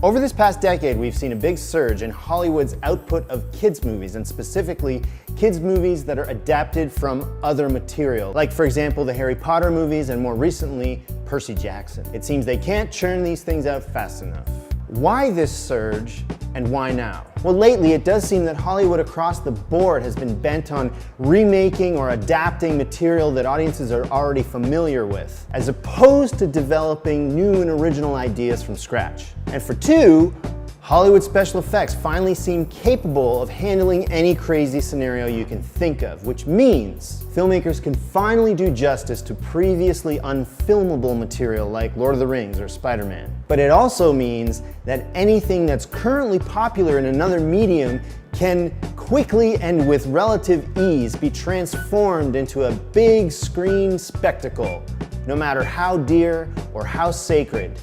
Over this past decade, we've seen a big surge in Hollywood's output of kids' movies, and specifically kids' movies that are adapted from other material, like for example the Harry Potter movies and more recently Percy Jackson. It seems they can't churn these things out fast enough. Why this surge and why now? Well, lately it does seem that Hollywood across the board has been bent on remaking or adapting material that audiences are already familiar with, as opposed to developing new and original ideas from scratch. And for two, Hollywood special effects finally seem capable of handling any crazy scenario you can think of, which means filmmakers can finally do justice to previously unfilmable material like Lord of the Rings or Spider-Man. But it also means that anything that's currently popular in another medium can quickly and with relative ease be transformed into a big screen spectacle, no matter how dear or how sacred.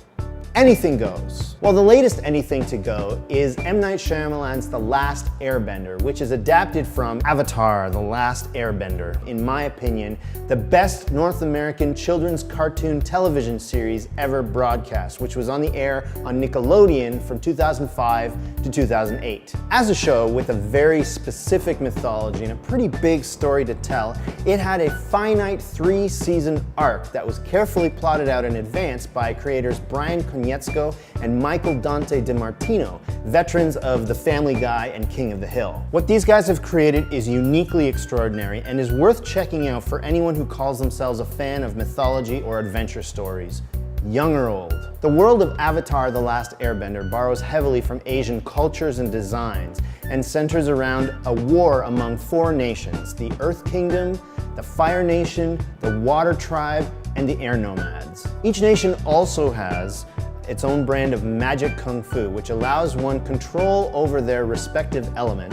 Anything goes. Well, the latest anything to go is M. Night Shyamalan's The Last Airbender, which is adapted from Avatar: The Last Airbender. In my opinion, the best North American children's cartoon television series ever broadcast, which was on the air on Nickelodeon from 2005 to 2008. As a show with a very specific mythology and a pretty big story to tell, it had a finite 3-season arc that was carefully plotted out in advance by creators Brian Konietzko and Michael Dante DiMartino, veterans of The Family Guy and King of the Hill. What these guys have created is uniquely extraordinary and is worth checking out for anyone who calls themselves a fan of mythology or adventure stories, young or old. The world of Avatar: The Last Airbender borrows heavily from Asian cultures and designs and centers around a war among 4 nations: the Earth Kingdom, the Fire Nation, the Water Tribe, and the Air Nomads. Each nation also has its own brand of magic kung fu, which allows one control over their respective element,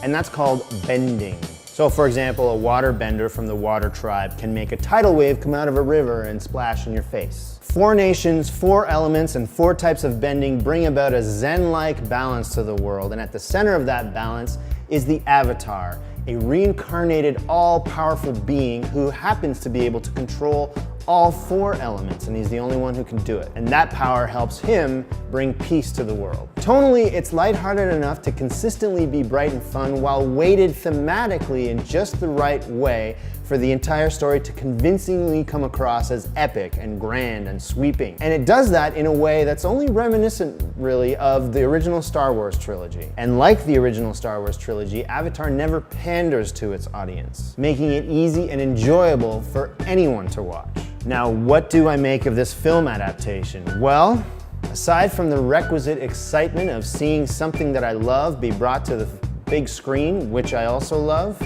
and that's called bending. So for example, a water bender from the Water Tribe can make a tidal wave come out of a river and splash in your face. 4 nations, 4 elements, and 4 types of bending bring about a Zen-like balance to the world, and at the center of that balance is the Avatar, a reincarnated, all-powerful being who happens to be able to control all 4 elements, and he's the only one who can do it. And that power helps him bring peace to the world. Tonally, it's lighthearted enough to consistently be bright and fun while weighted thematically in just the right way for the entire story to convincingly come across as epic and grand and sweeping. And it does that in a way that's only reminiscent, really, of the original Star Wars trilogy. And like the original Star Wars trilogy, Avatar never panders to its audience, making it easy and enjoyable for anyone to watch. Now, what do I make of this film adaptation? Well, aside from the requisite excitement of seeing something that I love be brought to the big screen, which I also love,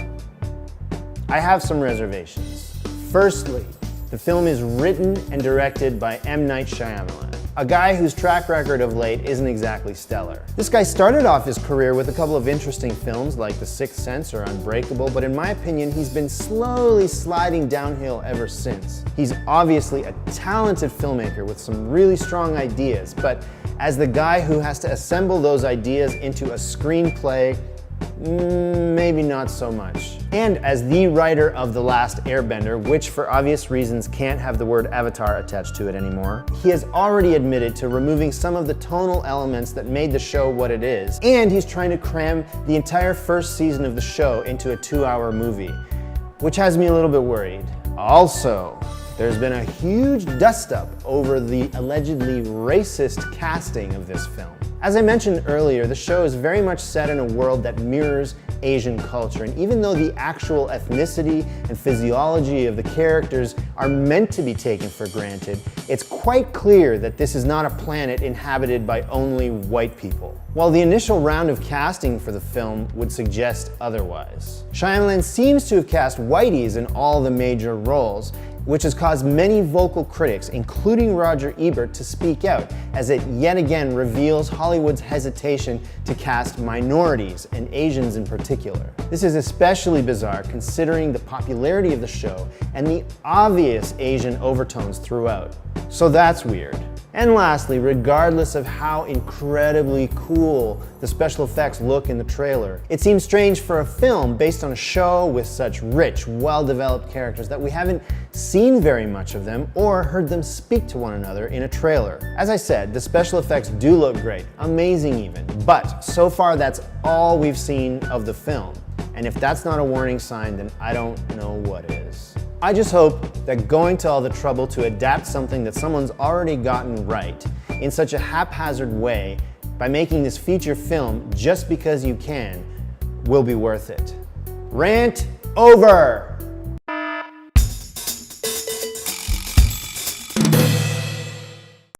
I have some reservations. Firstly, the film is written and directed by M. Night Shyamalan, a guy whose track record of late isn't exactly stellar. This guy started off his career with a couple of interesting films like The Sixth Sense or Unbreakable, but in my opinion, he's been slowly sliding downhill ever since. He's obviously a talented filmmaker with some really strong ideas, but as the guy who has to assemble those ideas into a screenplay, maybe not so much. And as the writer of The Last Airbender, which for obvious reasons can't have the word Avatar attached to it anymore, he has already admitted to removing some of the tonal elements that made the show what it is, and he's trying to cram the entire first season of the show into a 2-hour movie, which has me a little bit worried. Also, there's been a huge dust-up over the allegedly racist casting of this film. As I mentioned earlier, the show is very much set in a world that mirrors Asian culture, and even though the actual ethnicity and physiology of the characters are meant to be taken for granted, it's quite clear that this is not a planet inhabited by only white people. While the initial round of casting for the film would suggest otherwise. Shyamalan seems to have cast whiteys in all the major roles, which has caused many vocal critics, including Roger Ebert, to speak out, as it yet again reveals Hollywood's hesitation to cast minorities, and Asians in particular. This is especially bizarre considering the popularity of the show and the obvious Asian overtones throughout. So that's weird. And lastly, regardless of how incredibly cool the special effects look in the trailer, it seems strange for a film based on a show with such rich, well-developed characters that we haven't seen very much of them or heard them speak to one another in a trailer. As I said, the special effects do look great, amazing even, but so far that's all we've seen of the film. And if that's not a warning sign, then I don't know what is. I just hope that going to all the trouble to adapt something that someone's already gotten right in such a haphazard way by making this feature film just because you can will be worth it. Rant over!